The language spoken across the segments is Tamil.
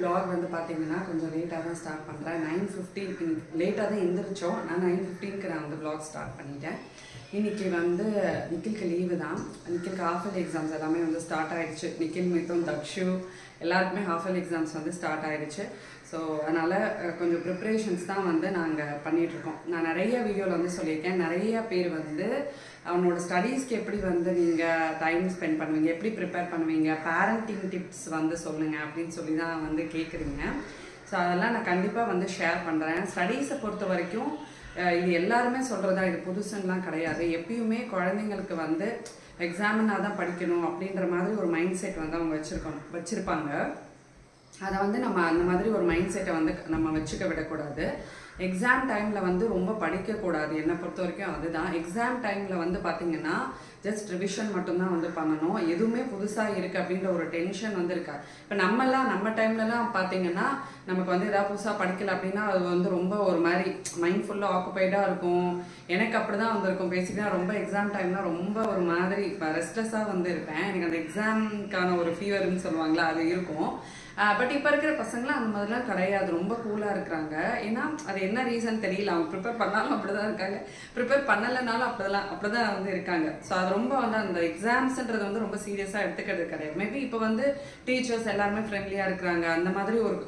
vlog வந்து பாத்தீங்கன்னா கொஞ்சம் லேட்டா தான் ஸ்டார்ட் பண்றேன் 9:15 லேட்டா தான் எந்திரிச்சோம் நான் 9:15க்கு நான் வந்து vlog ஸ்டார்ட் பண்ணிட்டேன் இன்னைக்கு வந்து நிக்கில்க்கு லீவு தான் நிக்கில்க்கு ஹாஃப் இயர்லி எக்ஸாம்ஸ் எல்லாமே வந்து ஸ்டார்ட் ஆயிடுச்சு நிக்கில் மிதுன் தக்ஷு எல்லாருக்குமே ஹாஃப் இயர்லி எக்ஸாம்ஸ் வந்து ஸ்டார்ட் ஆயிடுச்சு ஸோ அதனால் கொஞ்சம் ப்ரிப்ரேஷன்ஸ் தான் வந்து நாங்கள் பண்ணிகிட்ருக்கோம் நான் நிறைய வீடியோவில் வந்து சொல்லியிருக்கேன் நிறைய பேர் வந்து அவனோட ஸ்டடீஸ்க்கு எப்படி வந்து நீங்கள் டைம் ஸ்பெண்ட் பண்ணுவீங்க எப்படி ப்ரிப்பேர் பண்ணுவீங்க பேரண்டிங் டிப்ஸ் வந்து சொல்லுங்கள் அப்படின்னு சொல்லி தான் வந்து கேட்குறீங்க ஸோ அதெல்லாம் நான் கண்டிப்பாக வந்து ஷேர் பண்ணுறேன் ஸ்டடீஸை பொறுத்த வரைக்கும் இது எல்லாருமே சொல்கிறதா இது புதுசுன்னெலாம் கிடையாது எப்பயுமே குழந்தைங்களுக்கு வந்து எக்ஸாமினாக தான் படிக்கணும் அப்படின்ற மாதிரி ஒரு மைண்ட் செட் வந்து அவங்க வச்சுருப்பாங்க அதை வந்து நம்ம அந்த மாதிரி ஒரு மைண்ட் செட்டை வந்து நம்ம வச்சுக்க விடக்கூடாது எக்ஸாம் டைமில் வந்து ரொம்ப படிக்கக்கூடாது என்னை பொறுத்த வரைக்கும் அதுதான் எக்ஸாம் டைமில் வந்து பார்த்திங்கன்னா ஜஸ்ட் ரிவிஷன் மட்டும்தான் வந்து பண்ணணும் எதுவுமே புதுசாக இருக்குது அப்படின்ற ஒரு டென்ஷன் வந்து இருக்கா இப்போ நம்ம டைம்லலாம் பார்த்திங்கன்னா நமக்கு வந்து எதாவது புதுசாக படிக்கல அப்படின்னா அது வந்து ரொம்ப ஒரு மாதிரி மைண்ட் ஃபுல்லாக ஆக்குப்பைடாக இருக்கும் எனக்கு அப்படி தான் வந்திருக்கும் பேசிக்கலாம் ரொம்ப எக்ஸாம் டைம்லாம் ரொம்ப ஒரு மாதிரி ரெஸ்ட்லெஸ்ஸாக வந்து இருப்பேன் எனக்கு அந்த எக்ஸாமுக்கான ஒரு ஃபீவர்னு சொல்லுவாங்களா அது இருக்கும் பட் இப்போ இருக்கிற பசங்களாம் அந்த மாதிரிலாம் கிடையாது ரொம்ப கூலாக இருக்கிறாங்க ஏன்னா அது என்ன ரீசன் தெரியல அவங்க ப்ரிப்பேர் பண்ணாலும் அப்படி தான் இருக்காங்க ப்ரிப்பேர் பண்ணலைனாலும் அப்படி தான் வந்து இருக்காங்க ஸோ அது ரொம்ப வந்து அந்த எக்ஸாம்ஸ்ன்றது வந்து ரொம்ப சீரியஸாக எடுத்துக்கிறது கிடையாது மேபி இப்போ வந்து டீச்சர்ஸ் எல்லாருமே ஃப்ரெண்ட்லியாக இருக்கிறாங்க அந்த மாதிரி ஒரு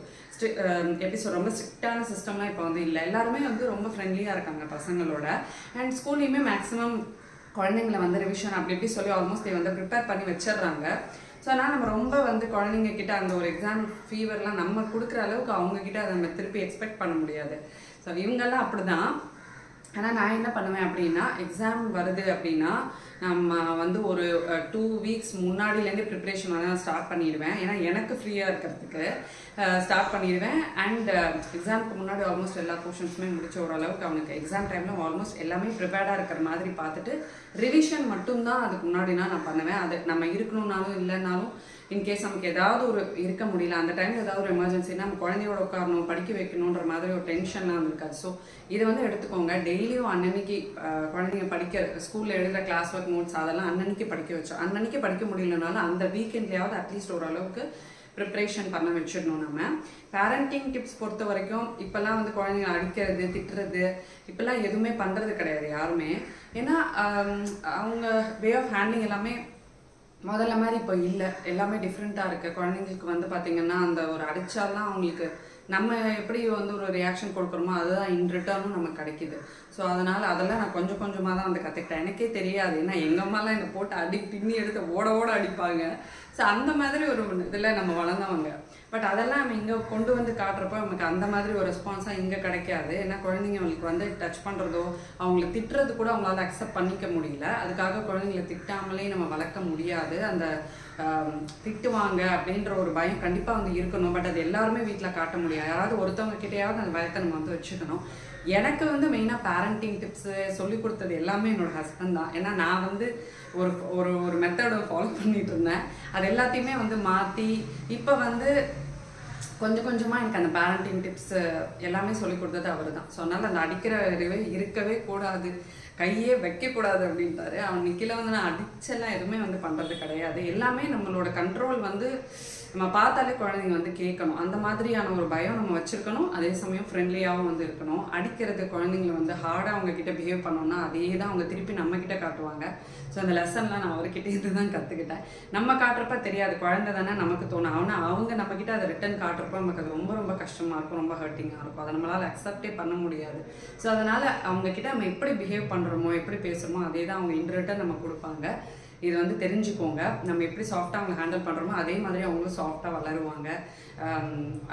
எப்படி சொல்ற ரொம்ப ஸ்ட்ரிக்டான சிஸ்டம்லாம் இப்போ வந்து இல்லை எல்லாருமே வந்து ரொம்ப ஃப்ரெண்ட்லியாக இருக்காங்க பசங்களோட அண்ட் ஸ்கூல்லையுமே மேக்ஸிமம் குழந்தைங்களை வந்து ரிவிஷன் அப்படி இப்படி சொல்லி ஆல்மோஸ்ட் வந்து ப்ரிப்பேர் பண்ணி வச்சிடுறாங்க ஸோ அதனால் நம்ம ரொம்ப வந்து குழந்தைங்க கிட்ட அந்த ஒரு எக்ஸாம் ஃபீவர்லாம் நம்ம கொடுக்குற அளவுக்கு அவங்கக்கிட்ட அதை நம்ம திருப்பி எக்ஸ்பெக்ட் பண்ண முடியாது ஸோ இவங்கெல்லாம் அப்படி தான் ஆனால் நான் என்ன பண்ணுவேன் அப்படின்னா எக்ஸாம் வருது அப்படின்னா நம்ம வந்து ஒரு 2 வீக்ஸ் முன்னாடிலேருந்து ப்ரிப்ரேஷன் வந்து நான் ஸ்டார்ட் பண்ணிடுவேன் ஏன்னா எனக்கு ஃப்ரீயாக இருக்கிறதுக்கு ஸ்டார்ட் பண்ணிடுவேன் அண்ட் எக்ஸாமுக்கு முன்னாடி ஆல்மோஸ்ட் எல்லா போர்ஷன்ஸுமே முடிச்ச ஓரளவுக்கு அவனுக்கு எக்ஸாம் டைமில் ஆல்மோஸ்ட் எல்லாமே ப்ரிப்பேர்டாக இருக்கிற மாதிரி பார்த்துட்டு ரிவிஷன் மட்டும்தான் அதுக்கு முன்னாடினா நான் பண்ணுவேன் அது நம்ம இருக்கணும்னாலும் இல்லைனாலும் இன்கேஸ் நமக்கு ஏதாவது ஒரு இருக்க முடியல அந்த டைமில் ஏதாவது ஒரு எமர்ஜென்சினா நம்ம குழந்தையோட உட்காரணும் படிக்க வைக்கணுன்ற மாதிரி ஒரு டென்ஷன்லாம் இருக்காது ஸோ இதை வந்து எடுத்துக்கோங்க டெய்லியும் அன்னன்னைக்கு குழந்தைங்க படிக்க ஸ்கூலில் எழுதுகிற கிளாஸ் ஒர்க் நோட்ஸ் அதெல்லாம் அன்னன்னைக்கு படிக்க வச்சோம் அன்னன்னைக்கு படிக்க முடியலனாலும் அந்த வீக்கெண்ட்லேயாவது அட்லீஸ்ட் ஓரளவுக்கு ப்ரிப்ரேஷன் பண்ண வச்சிடணும் நம்ம பேரண்டிங் டிப்ஸ் பொறுத்த வரைக்கும் இப்போல்லாம் வந்து குழந்தைங்க அடிக்கிறது திட்டுறது இப்போல்லாம் எதுவுமே பண்ணுறது கிடையாது யாருமே ஏன்னா அவங்க வே ஆஃப் ஹேண்ட்லிங் எல்லாமே முதல்ல மாதிரி இப்போ இல்லை எல்லாமே டிஃப்ரெண்ட்டாக இருக்குது குழந்தைங்களுக்கு வந்து பார்த்திங்கன்னா அந்த ஒரு அடித்தாலாம் அவங்களுக்கு நம்ம எப்படி வந்து ஒரு ரியாக்ஷன் கொடுக்குறோமோ அதுதான் இன் ரிட்டர்னும் நமக்கு கிடைக்கிது ஸோ அதனால் அதெல்லாம் நான் கொஞ்சம் கொஞ்சமாக தான் வந்து கற்றுக்கிட்டேன் எனக்கே தெரியாது ஏன்னா எங்கள் அம்மாலாம் என்னை போட்டு பின்னி எடுத்து ஓட அடிப்பாங்க ஸோ அந்த மாதிரி ஒரு இதில் நம்ம வளர்ந்தவங்க பட் அதெல்லாம் நம்ம இங்கே கொண்டு வந்து காட்டுறப்போ நமக்கு அந்த மாதிரி ஒரு ரெஸ்பான்ஸாக இங்கே கிடைக்காது ஏன்னா குழந்தைங்களுக்கு வந்து டச் பண்ணுறதோ அவங்களை திட்டுறது கூட அவங்களால அக்செப்ட் பண்ணிக்க முடியல அதுக்காக குழந்தைங்களை திட்டாமலே நம்ம வளர்க்க முடியாது அந்த திட்டுவாங்க அப்படின்ற ஒரு பயம் கண்டிப்பாக வந்து இருக்கணும் பட் அது எல்லாருமே வீட்டில் காட்ட முடியாது யாராவது ஒருத்தவங்க கிட்டையாவது அந்த பயத்தை நம்ம வந்து வச்சுக்கணும் எனக்கு வந்து மெயினாக பேரண்டிங் டிப்ஸு சொல்லி கொடுத்தது எல்லாமே என்னோட ஹஸ்பண்ட் தான் ஏன்னா நான் வந்து ஒரு ஒரு ஒரு மெத்தடை ஃபாலோ பண்ணிட்டு இருந்தேன் அது எல்லாத்தையுமே வந்து மாற்றி இப்போ வந்து கொஞ்சம் கொஞ்சமாக எனக்கு அந்த பேரண்டிங் டிப்ஸு எல்லாமே சொல்லி கொடுத்தது அவர் தான் ஸோ அதனால் அந்த அடிக்கிற இதுவே இருக்கவே கூடாது கையே வைக்கக்கூடாது அப்படின்ட்டாரு அவன் நிக்கில வந்து நான் அடிச்செல்லாம் எதுவுமே வந்து பண்ணுறது கிடையாது எல்லாமே நம்மளோட கண்ட்ரோல் வந்து நம்ம பார்த்தாலே குழந்தைங்க வந்து கேட்கணும் அந்த மாதிரியான ஒரு பயம் நம்ம வச்சுருக்கணும் அதே சமயம் ஃப்ரெண்ட்லியாகவும் வந்து இருக்கணும் அடிக்கிறது குழந்தைங்களை வந்து ஹார்டாக அவங்கக்கிட்ட பிஹேவ் பண்ணோம்னா அதே தான் அவங்க திருப்பி நம்மக்கிட்ட காட்டுவாங்க ஸோ அந்த லெசன்லாம் நான் அவர்கிட்ட இருந்து தான் கற்றுக்கிட்டேன் நம்ம காட்டுறப்ப தெரியாது குழந்தை தானே நமக்கு தோணும் ஆனால் அவங்க நம்மக்கிட்ட அதை ரிட்டன் காட்டுறப்ப நமக்கு அது ரொம்ப ரொம்ப கஷ்டமாக இருக்கும் ரொம்ப ஹர்ட்டிங்காக இருக்கும் அதை நம்மளால் அக்செப்டே பண்ண முடியாது ஸோ அதனால் அவங்கக்கிட்ட நம்ம எப்படி பிஹேவ் பண்ணுறோமோ எப்படி பேசுகிறோமோ அதே தான் அவங்க இன் ரிட்டன் நம்ம கொடுப்பாங்க இது வந்து தெரிஞ்சுக்கோங்க நம்ம எப்படி சாஃப்டாக அவங்க ஹேண்டில் பண்ணுறோமோ அதே மாதிரி அவங்களும் சாஃப்டாக வளருவாங்க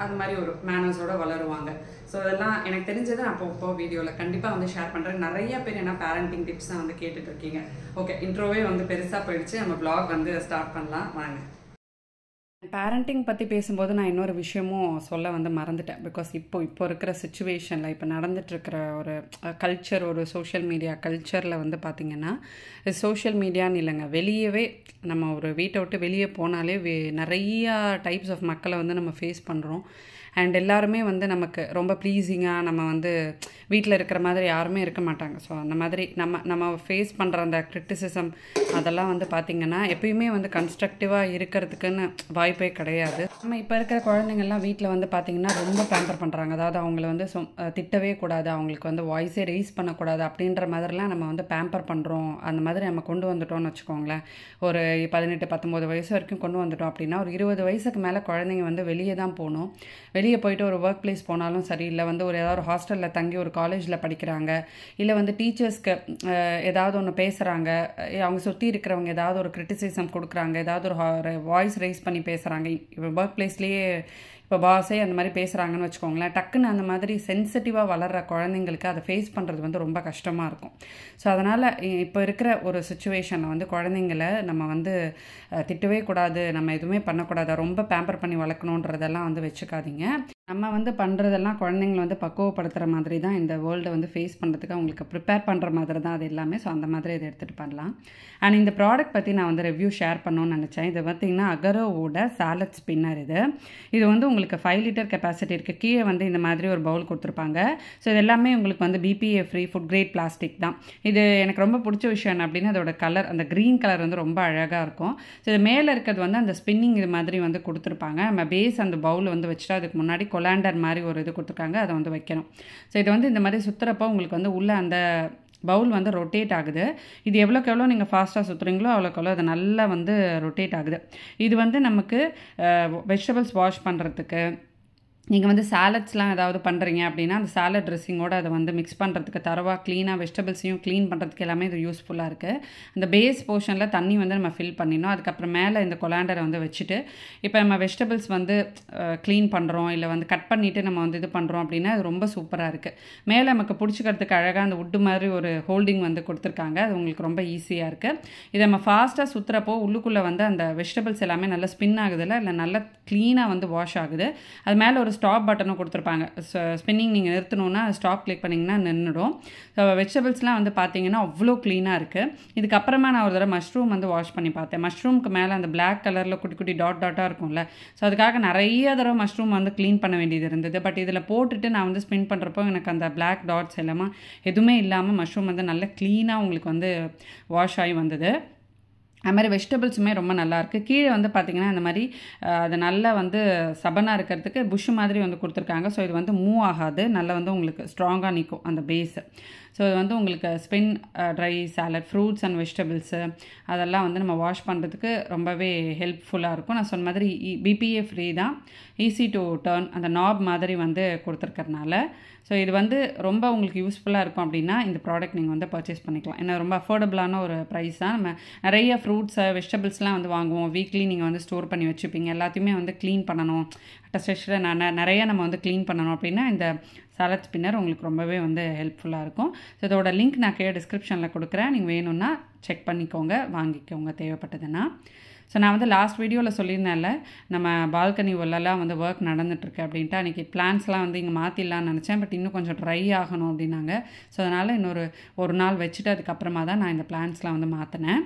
அது மாதிரி ஒரு மேனர்ஸோடு வளருவாங்க ஸோ அதெல்லாம் எனக்கு தெரிஞ்சதை நான் இப்போ வீடியோவில் கண்டிப்பாக வந்து ஷேர் பண்ணுறேன் நிறைய பேர் என்ன பேரண்டிங் டிப்ஸ் தான் வந்து கேட்டுட்ருக்கீங்க ஓகே இன்ட்ரோவே வந்து பெருசாக போயிடுச்சு நம்ம vlog வந்து ஸ்டார்ட் பண்ணலாம் வாங்க பேரண்டிங் பற்றி பேசும்போது நான் இன்னொரு விஷயமும் சொல்ல வந்து மறந்துட்டேன் பிகாஸ் இப்போ இருக்கிற சுச்சுவேஷனில் இப்போ நடந்துகிட்ருக்கிற ஒரு கல்ச்சர் ஒரு சோஷியல் மீடியா கல்ச்சரில் வந்து பார்த்திங்கன்னா சோஷியல் மீடியான்னு இல்லைங்க வெளியவே நம்ம ஒரு வீட்டை விட்டு வெளியே போனாலே நிறையா டைப்ஸ் ஆஃப் மக்களை வந்து நம்ம ஃபேஸ் பண்ணுறோம் அண்ட் எல்லாருமே வந்து நமக்கு ரொம்ப ப்ளீஸிங்காக நம்ம வந்து வீட்டில் இருக்கிற மாதிரி யாருமே இருக்க மாட்டாங்க ஸோ அந்த மாதிரி நம்ம ஃபேஸ் பண்ணுற அந்த கிரிட்டிசிசம் அதெல்லாம் வந்து பார்த்திங்கன்னா எப்பயுமே வந்து கன்ஸ்ட்ரக்டிவாக இருக்கிறதுக்குன்னு வாய்ப்பு வாய்ப்பே கிடையாது. நம்ம இப்போ இருக்கிற குழந்தைங்கள்லாம் வீட்டில் வந்து பார்த்திங்கன்னா ரொம்ப பேம்பர் பண்ணுறாங்க. அதாவது அவங்கள வந்து திட்டவே கூடாது, அவங்களுக்கு வந்து வாய்ஸே ரைஸ் பண்ணக்கூடாது அப்படின்ற மாதிரிலாம் நம்ம வந்து பேம்பர் பண்ணுறோம். அந்த மாதிரி நம்ம கொண்டு வந்துட்டோம்னு வச்சுக்கோங்களேன். ஒரு 18-19 வயசு வரைக்கும் கொண்டு வந்துட்டோம் அப்படின்னா ஒரு 20 வயசுக்கு மேலே குழந்தைங்க வந்து வெளியே தான் போகணும். வெளியே போயிட்டு ஒரு ஒர்க் பிளேஸ் போனாலும் சரி, இல்லை வந்து ஒரு ஏதாவது ஒரு ஹாஸ்டலில் தங்கி ஒரு காலேஜில் படிக்கிறாங்க, இல்லை வந்து டீச்சர்ஸ்க்கு ஏதாவது ஒன்று பேசுகிறாங்க, அவங்க சுற்றி இருக்கிறவங்க ஏதாவது ஒரு கிரிட்டிசிசம் கொடுக்குறாங்க, ஏதாவது ஒரு வாய்ஸ் ரைஸ் பண்ணி பேசுகிறாங்க, இப்போ ஒர்க் பிளேஸ்லேயே இப்போ பாஸே அந்த மாதிரி பேசுகிறாங்கன்னு வச்சுக்கோங்களேன். டக்குன்னு அந்த மாதிரி சென்சிட்டிவாக வளர்கிற குழந்தைங்களுக்கு அதை ஃபேஸ் பண்ணுறது வந்து ரொம்ப கஷ்டமாக இருக்கும். ஸோ அதனால் இப்போ இருக்கிற ஒரு சுச்சுவேஷனில் வந்து குழந்தைங்களை நம்ம வந்து திட்டவே கூடாது, நம்ம எதுவுமே பண்ணக்கூடாது, ரொம்ப பேம்பர் பண்ணி வளர்க்கணுன்றதெல்லாம் வந்து வச்சுக்காதீங்க. நம்ம வந்து பண்ணுறதெல்லாம் குழந்தைங்களை வந்து பக்குவப்படுத்துகிற மாதிரி தான் இந்த வேர்ல்டை வந்து ஃபேஸ் பண்ணுறதுக்கு அவங்களுக்கு ப்ரிப்பேர் பண்ணுற மாதிரி தான் அது எல்லாமே. ஸோ அந்த மாதிரி இதை எடுத்துகிட்டு பண்ணலாம். அண்ட் இந்த ப்ராடக்ட் பற்றி நான் வந்து ரிவ்யூ ஷேர் பண்ணணும்னு நினச்சேன். இது பார்த்திங்கன்னா அகரோவோட சாலட் ஸ்பின்னர். இது வந்து உங்களுக்கு 5 லிட்டர் கெப்பாசிட்டி இருக்குது. கீழே வந்து இந்த மாதிரி ஒரு பவுல் கொடுத்துருப்பாங்க. ஸோ இது எல்லாமே உங்களுக்கு வந்து BPA free food grade plastic தான். இது எனக்கு ரொம்ப பிடிச்ச விஷயம் என்ன அப்படின்னா அதோட கலர், அந்த க்ரீன் கலர் வந்து ரொம்ப அழகாக இருக்கும். ஸோ இது மேலே இருக்கிறது வந்து அந்த ஸ்பின்னிங் இது மாதிரி வந்து கொடுத்துருப்பாங்க. நம்ம பேஸ் அந்த பவுல் வந்து வச்சுட்டு அதுக்கு முன்னாடி கொலாண்டர் மாதிரி ஒரு இது கொடுத்துருக்காங்க, அதை வந்து வைக்கணும். ஸோ இது வந்து இந்த மாதிரி சுற்றுறப்போ உங்களுக்கு வந்து உள்ளே அந்த பவுல் வந்து ரொட்டேட் ஆகுது. இது எவ்வளோக்கு எவ்வளோ நீங்கள் ஃபாஸ்ட்டாக சுற்றுறீங்களோ அவ்வளோக்கு எவ்வளோ அது நல்லா வந்து ரொட்டேட் ஆகுது. இது வந்து நமக்கு வெஜிடபிள்ஸ் வாஷ் பண்ணுறதுக்கு, நீங்கள் வந்து சாலட்ஸ்லாம் ஏதாவது பண்ணுறீங்க அப்படின்னா அந்த சாலட் ட்ரெஸ்ஸிங்கோடு அதை வந்து மிக்ஸ் பண்ணுறதுக்கு, தரவாக க்ளீனாக வெஜிடபிள்ஸையும் க்ளீன் பண்ணுறதுக்கு எல்லாமே இது யூஸ்ஃபுல்லாக இருக்குது. அந்த பேஸ் போர்ஷனில் தண்ணி வந்து நம்ம ஃபில் பண்ணிடணும். அதுக்கப்புறம் மேலே இந்த கொலாண்டரை வந்து வச்சுட்டு இப்போ நம்ம வெஜிடபிள்ஸ் வந்து க்ளீன் பண்ணுறோம், இல்லை வந்து கட் பண்ணிவிட்டு நம்ம வந்து இது பண்ணுறோம் அப்படின்னா அது ரொம்ப சூப்பராக இருக்குது. மேலே நமக்கு பிடிச்சிக்கிறதுக்கு அழகாக அந்த உட்டு மாதிரி ஒரு ஹோல்டிங் வந்து கொடுத்துருக்காங்க. அது உங்களுக்கு ரொம்ப ஈஸியாக இருக்குது. இதை நம்ம ஃபாஸ்ட்டாக சுற்றுறப்போ உள்ளுக்குள்ளே வந்து அந்த வெஜிடபிள்ஸ் எல்லாமே நல்லா ஸ்பின் ஆகுதில்ல, இல்லை நல்லா க்ளீனாக வந்து வாஷ் ஆகுது. அது மேலே ஒரு ஸ்டாப் பட்டனும் கொடுத்துருப்பாங்க. ஸ்பின்னிங் நீங்கள் நிறுத்தணுன்னா ஸ்டாப் கிளிக் பண்ணிங்கன்னா நின்றுடும். ஸோ வெஜிடபிள்ஸ்லாம் வந்து பார்த்தீங்கன்னா அவ்வளோ க்ளீனாக இருக்குது. இதுக்கப்புறமா நான் ஒரு தடவை மஷ்ரூம் வந்து வாஷ் பண்ணி பார்த்தேன். மஷ்ரூம்க்கு மேலே அந்த பிளாக் கலரில் குட்டி குட்டி டாட்டாக இருக்கும்ல, ஸோ அதுக்காக நிறைய தடவை மஷ்ரூம் வந்து க்ளீன் பண்ண வேண்டியது இருந்தது. பட் இதில் போட்டுட்டு நான் வந்து ஸ்பின் பண்ணுறப்போ எனக்கு அந்த பிளாக் டாட்ஸ் எல்லாமே எதுவுமே இல்லாமல் மஷ்ரூம் வந்து நல்லா க்ளீனாக உங்களுக்கு வந்து வாஷ் ஆகி வந்தது. அது மாதிரி வெஜிடபிள்ஸுமே ரொம்ப நல்லாயிருக்கு. கீழே வந்து பார்த்திங்கன்னா இந்த மாதிரி அது நல்லா வந்து சபனாக இருக்கிறதுக்கு புஷ் மாதிரி வந்து கொடுத்துருக்காங்க. ஸோ இது வந்து மூவ் ஆகாது, நல்லா வந்து உங்களுக்கு ஸ்ட்ராங்காக நிற்கும் அந்த பேஸு. ஸோ இது வந்து உங்களுக்கு spin try salad, fruits and vegetables அதெல்லாம் வந்து நம்ம வாஷ் பண்ணுறதுக்கு ரொம்பவே ஹெல்ப்ஃபுல்லாக இருக்கும். நான் சொன்ன மாதிரி BPA ஃப்ரீ தான், ஈஸி டு டர்ன் அந்த நாப் மாதிரி வந்து கொடுத்துருக்கறனால ஸோ இது வந்து ரொம்ப உங்களுக்கு யூஸ்ஃபுல்லாக இருக்கும் அப்படின்னா இந்த ப்ராடக்ட் நீங்கள் வந்து பர்ச்சேஸ் பண்ணிக்கலாம். ஏன்னா ரொம்ப அஃபோர்டபுளான ஒரு ப்ரைஸ் தான். நம்ம நிறைய ஃப்ரூட்ஸை வெஜிடபிள்ஸ்லாம் வந்து வாங்குவோம், வீக்லி நீங்கள் வந்து ஸ்டோர் பண்ணி வச்சுப்பீங்க, எல்லாத்தையுமே வந்து க்ளீன் பண்ணணும், அட்டஸ்டேஷனில் நிறைய நம்ம வந்து க்ளீன் பண்ணணும் அப்படின்னா இந்த சாலட் ஸ்பின்னர் உங்களுக்கு ரொம்பவே வந்து ஹெல்ப்ஃபுல்லாக இருக்கும். ஸோ இதோட லிங்க் நான் கீழே டிஸ்கிரிப்ஷனில் கொடுக்குறேன், நீங்கள் வேணும்னா செக் பண்ணிக்கோங்க, வாங்கிக்கோங்க தேவைப்பட்டதுன்னா. ஸோ நான் வந்து லாஸ்ட் வீடியோவில் சொல்லியிருந்தேன்ல நம்ம பால்கனி உள்ளெல்லாம் வந்து ஒர்க் நடந்துகிட்ருக்கு அப்படின்ட்டு. அன்றைக்கி பிளான்ஸ்லாம் வந்து இங்கே மாற்றிடலான்னு நினச்சேன், பட் இன்னும் கொஞ்சம் ட்ரை ஆகணும் அப்படின்னாங்க. ஸோ அதனால் ஒரு நாள் வச்சுட்டு அதுக்கப்புறமா தான் நான் இந்த பிளான்ஸ்லாம் வந்து மாற்றினேன்.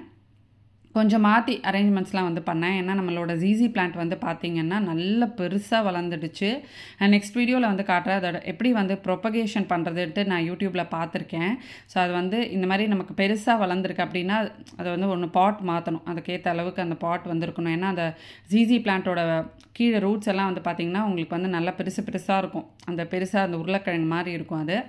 கொஞ்சம் மாற்றி அரேஞ்ச்மெண்ட்ஸ்லாம் வந்து பண்ணேன். ஏன்னா நம்மளோட ZZ பிளான்ட் வந்து பார்த்திங்கன்னா நல்ல பெருசாக வளர்ந்துடுச்சு. நெக்ஸ்ட் வீடியோவில் வந்து காட்டுறேன் அதோட எப்படி வந்து ப்ரொபகேஷன் பண்ணுறதுன்ட்டு நான் யூடியூப்பில் பார்த்துருக்கேன். ஸோ அது வந்து இந்த மாதிரி நமக்கு பெருசாக வளர்ந்துருக்கு அப்படின்னா அதை வந்து ஒன்று பாட் மாற்றணும், அதுக்கேற்ற அளவுக்கு அந்த பாட் வந்துருக்கணும். ஏன்னா அந்த ZZ பிளான்ட்டோட கீழே ரூட்ஸ் எல்லாம் வந்து பார்த்திங்கன்னா உங்களுக்கு வந்து நல்லா பெருசாக இருக்கும், அந்த பெருசாக அந்த உருளைக்கிழங்கு மாதிரி இருக்கும் அது.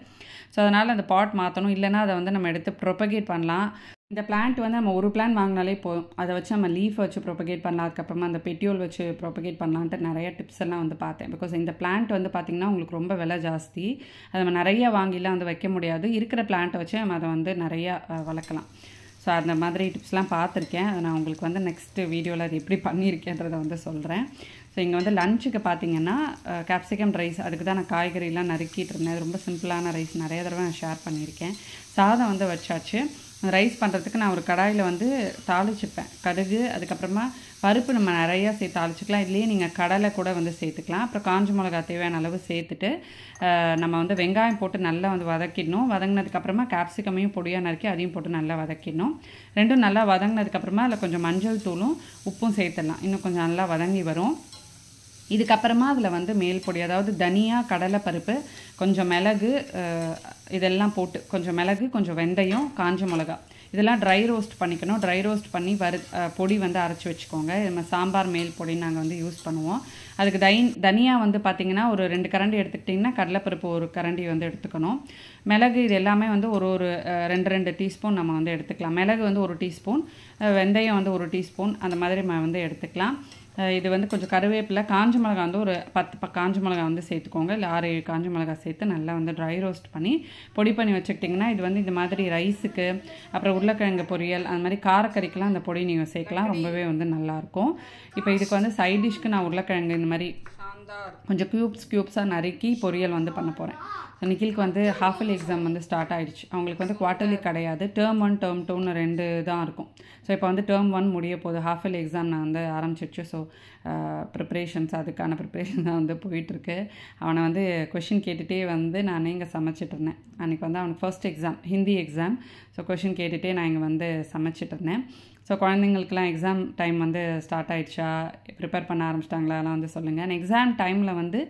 ஸோ அதனால் அந்த பாட் மாற்றணும், இல்லைனா அதை வந்து நம்ம எடுத்து ப்ரொபகேட் பண்ணலாம். இந்த பிளான்ட் வந்து நம்ம ஒரு பிளான் வாங்கினாலே போதும், அதை வச்சு நம்ம லீஃப் வச்சு ப்ரொபகேட் பண்ணலாம், அதுக்கப்புறமா அந்த பெட்டியோல் வச்சு ப்ரொபகேட் பண்ணலான்ட்டு நிறைய டிப்ஸ் எல்லாம் வந்து பார்த்தேன். பிகாஸ் இந்த பிளான்ட் வந்து பார்த்திங்கன்னா உங்களுக்கு ரொம்ப விலை ஜாஸ்தி, அதை நம்ம நிறையா வாங்கிலாம் வந்து வைக்க முடியாது. இருக்கிற பிளான்ட்டை வச்சு நம்ம அதை வந்து நிறையா வளர்க்கலாம். ஸோ அந்த மாதிரி டிப்ஸ்லாம் பார்த்துருக்கேன், அதை நான் உங்களுக்கு வந்து நெக்ஸ்ட்டு வீடியோவில் அது எப்படி பண்ணியிருக்கேன்றதை வந்து சொல்கிறேன். ஸோ இங்கே வந்து லஞ்சுக்கு பார்த்திங்கன்னா கேப்சிகம் ரைஸ், அதுக்கு தான் நான் காய்கறிலாம் நறுக்கிட்டு இருந்தேன். அது ரொம்ப சிம்பிளான ரைஸ், நிறைய தடவை நான் ஷேர் பண்ணியிருக்கேன். சாதம் வந்து வச்சாச்சு. ரைஸ் பண்ணுறதுக்கு நான் ஒரு கடாயில் வந்து தாளிச்சுப்பேன், கடுகு, அதுக்கப்புறமா பருப்பு நம்ம நிறையா சேர்த்து தாளிச்சிக்கலாம். இதுலேயே நீங்கள் கடலை கூட வந்து சேர்த்துக்கலாம். அப்புறம் காஞ்ச மிளகா தேவையான அளவு சேர்த்துட்டு நம்ம வந்து வெங்காயம் போட்டு நல்லா வந்து வதக்கிடணும். வதங்கினதுக்கப்புறமா கேப்சிகமையும் பொடியாக நறுக்கி அதையும் போட்டு நல்லா வதக்கிடணும். ரெண்டும் நல்லா வதங்கினதுக்கப்புறமா அதில் கொஞ்சம் மஞ்சள் தூளும் உப்பும் சேர்த்துடலாம், இன்னும் கொஞ்சம் நல்லா வதங்கி வரும். இதுக்கப்புறமா அதில் வந்து மேல் பொடி, அதாவது தனியா, கடலைப்பருப்பு, கொஞ்சம் மிளகு, இதெல்லாம் போட்டு கொஞ்சம் மிளகு, கொஞ்சம் வெந்தயம், காஞ்ச மிளகா இதெல்லாம் ட்ரை ரோஸ்ட் பண்ணிக்கணும். ட்ரை ரோஸ்ட் பண்ணி பொடி வந்து அரைச்சி வச்சுக்கோங்க. நம்ம சாம்பார் மேல் பொடி நாங்கள் வந்து யூஸ் பண்ணுவோம். அதுக்கு தனியா வந்து பார்த்திங்கன்னா ஒரு 2 கரண்டி எடுத்துக்கிட்டிங்கன்னா கடலைப்பருப்பு 1 கரண்டி வந்து எடுத்துக்கணும். மிளகு இது எல்லாமே வந்து ஒரு 2 டீஸ்பூன் நம்ம வந்து எடுத்துக்கலாம். மிளகு வந்து 1 டீஸ்பூன், வெந்தயம் வந்து 1 டீஸ்பூன் அந்த மாதிரி நம்ம வந்து எடுத்துக்கலாம். இது வந்து கொஞ்சம் கருவேப்பிலை, காஞ்ச மிளகா வந்து ஒரு 10 காஞ்ச மிளகா வந்து சேர்த்துக்கோங்க. இல்லை 6-7 காஞ்ச மிளகா சேர்த்து நல்லா வந்து ட்ரை ரோஸ்ட் பண்ணி பொடி பண்ணி வச்சுக்கிட்டிங்கன்னா இது வந்து இந்த மாதிரி ரைஸுக்கு, அப்புறம் உருளைக்கிழங்கு பொரியல், அந்த மாதிரி காரக்கறிக்கெலாம் அந்த பொடி நீங்கள் சேர்க்கலாம். ரொம்பவே வந்து நல்லாயிருக்கும். இப்போ இதுக்கு வந்து சைட் டிஷ்க்கு நான் உருளைக்கிழங்கு இந்த மாதிரி கொஞ்சம் க்யூப்ஸாக நறுக்கி பொரியல் வந்து பண்ண போகிறேன். நிக்கிலுக்கு வந்து ஹாஃபலி எக்ஸாம் வந்து ஸ்டார்ட் ஆகிடுச்சு. அவங்களுக்கு வந்து குவார்ட்டர்லி கிடையாது, டேர்ம் 1 டேர்ம் 2ன்னு 2 தான் இருக்கும். ஸோ இப்போ வந்து டேர்ம் 1 முடிய போகுது, ஹாஃபலி எக்ஸாம் நான் வந்து ஆரம்பிச்சிடுச்சு. ஸோ அதுக்கான ப்ரிப்ரேஷன் தான் வந்து போயிட்டுருக்கு. அவனை வந்து கொஷின் கேட்டுகிட்டே வந்து நான் இங்கே சமைச்சிட்டு இருந்தேன். அன்றைக்கி வந்து அவனுக்கு first exam, Hindi exam. So question கேட்டுகிட்டே நான் இங்கே வந்து சமைச்சிட்டு இருந்தேன். ஸோ குழந்தைங்களுக்குலாம் எக்ஸாம் டைம் வந்து ஸ்டார்ட் ஆகிடுச்சா, ப்ரிப்பேர் பண்ண ஆரம்பிச்சிட்டாங்களா, அதெல்லாம் வந்து சொல்லுங்கள். எக்ஸாம் டைமில் வந்து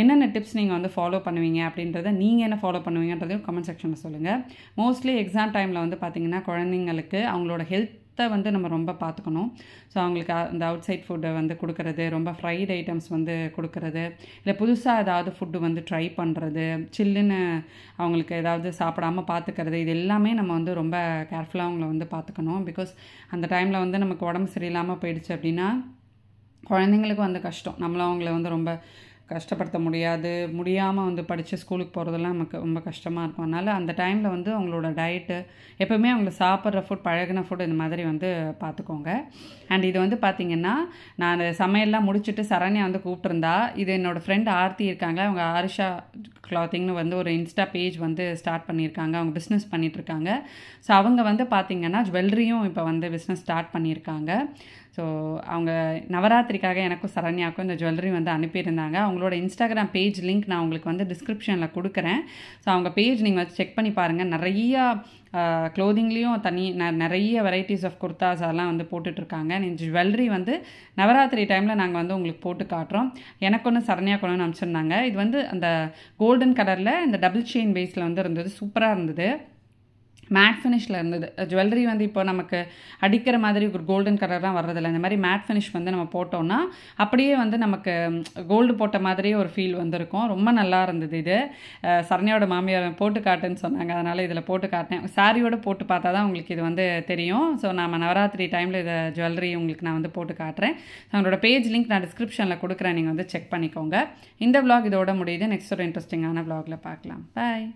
என்னென்ன டிப்ஸ் நீங்கள் வந்து ஃபாலோ பண்ணுவீங்க அப்படின்றத, நீங்கள் என்ன ஃபாலோ பண்ணுவீங்கன்றதையும் கமெண்ட் செக்ஷனில் சொல்லுங்கள். மோஸ்ட்லி எக்ஸாம் டைமில் வந்து பார்த்திங்கன்னா குழந்தைங்களுக்கு அவங்களோட ஹெல்த்தை வந்து நம்ம ரொம்ப பார்த்துக்கணும். ஸோ அவங்களுக்கு அந்த அவுட் சைட் ஃபுட்டை வந்து கொடுக்கறது, ரொம்ப ஃப்ரைட் ஐட்டம்ஸ் வந்து கொடுக்கறது, இல்லை புதுசாக ஏதாவது ஃபுட்டு வந்து ட்ரை பண்ணுறது, சில்லுன்னு அவங்களுக்கு ஏதாவது சாப்பிடாமல் பார்த்துக்கிறது, இது எல்லாமே நம்ம வந்து ரொம்ப கேர்ஃபுல்லாக அவங்கள வந்து பார்த்துக்கணும். பிகாஸ் அந்த டைமில் வந்து நமக்கு உடம்பு சரியில்லாமல் போயிடுச்சு அப்படின்னா குழந்தைங்களுக்கும் வந்து கஷ்டம். நம்மளும் அவங்கள வந்து ரொம்ப கஷ்டப்படுத்த முடியாமல் வந்து படித்து ஸ்கூலுக்கு போகிறதெல்லாம் நமக்கு ரொம்ப கஷ்டமாக இருக்கும். அதனால் அந்த டைமில் வந்து அவங்களோட டயட்டு எப்போவுமே அவங்கள சாப்பிட்ற ஃபுட், பழகின ஃபுட் இந்த மாதிரி வந்து பார்த்துக்கோங்க. அண்ட் இது வந்து பார்த்திங்கன்னா நான் சமையல்லாம் முடிச்சுட்டு சரண்யா வந்து கூப்பிட்டுருந்தா. இது என்னோடய ஃப்ரெண்ட் ஆர்த்தி இருக்காங்க, அவங்க ஆரிஷா கிளாத்திங்னு வந்து ஒரு இன்ஸ்டா பேஜ் வந்து ஸ்டார்ட் பண்ணியிருக்காங்க. அவங்க பிஸ்னஸ் பண்ணிகிட்ருக்காங்க. ஸோ அவங்க வந்து பார்த்திங்கன்னா ஜுவல்லரியும் இப்போ வந்து பிஸ்னஸ் ஸ்டார்ட் பண்ணியிருக்காங்க. ஸோ அவங்க நவராத்திரிக்காக எனக்கும் சரண்யாவுக்கும் இந்த ஜுவல்லரி வந்து அனுப்பியிருந்தாங்க. அவங்களோட இன்ஸ்டாகிராம் பேஜ் லிங்க் நான் உங்களுக்கு வந்து டிஸ்கிரிப்ஷனில் கொடுக்குறேன். ஸோ அவங்க பேஜ் நீங்கள் வந்து செக் பண்ணி பாருங்கள். நிறையா க்ளோதிங்லேயும் நிறைய வெரைட்டிஸ் ஆஃப் குர்தாஸ் அதெல்லாம் வந்து போட்டுட்ருக்காங்க. இந்த ஜுவல்லரி வந்து நவராத்திரி டைமில் நாங்கள் வந்து உங்களுக்கு போட்டு காட்டுறோம். எனக்கு ஒன்று சரண்யா கொண்டு அனுப்பிச்சிருந்தாங்க. இது வந்து அந்த கோல்டன் கலரில் இந்த டபுள் செயின் பேஸில் வந்து இருந்தது. சூப்பராக இருந்தது. மேட் ஃபினிஷில் இருந்தது. ஜுவல்லரி வந்து இப்போ நமக்கு அடிக்கிற மாதிரி ஒரு கோல்டன் கலர்லாம் வர்றதில்லை. இந்த மாதிரி மேட் ஃபினிஷ் வந்து நம்ம போட்டோம்னா அப்படியே வந்து நமக்கு கோல்டு போட்ட மாதிரியே ஒரு ஃபீல் வந்திருக்கும். ரொம்ப நல்லா இருந்தது. இது சரண்யாவோட மாமியார் போட்டு காட்டுன்னு சொன்னாங்க, அதனால் இதில் போட்டு காட்டினேன். சாரியோடு போட்டு பார்த்தா தான் உங்களுக்கு இது வந்து தெரியும். ஸோ நம்ம நவராத்திரி டைமில் இதை ஜுவல்லரி உங்களுக்கு நான் வந்து போட்டு காட்டுறேன். அவங்களோட பேஜ் லிங்க் நான் டிஸ்கிரிப்ஷனில் கொடுக்குறேன், நீங்கள் வந்து செக் பண்ணிக்கோங்க. இந்த விளாக் இதோட முடியுது. நெக்ஸ்ட் ஒரு இன்ட்ரெஸ்டிங்கான விளாகில் பார்க்கலாம். பாய்.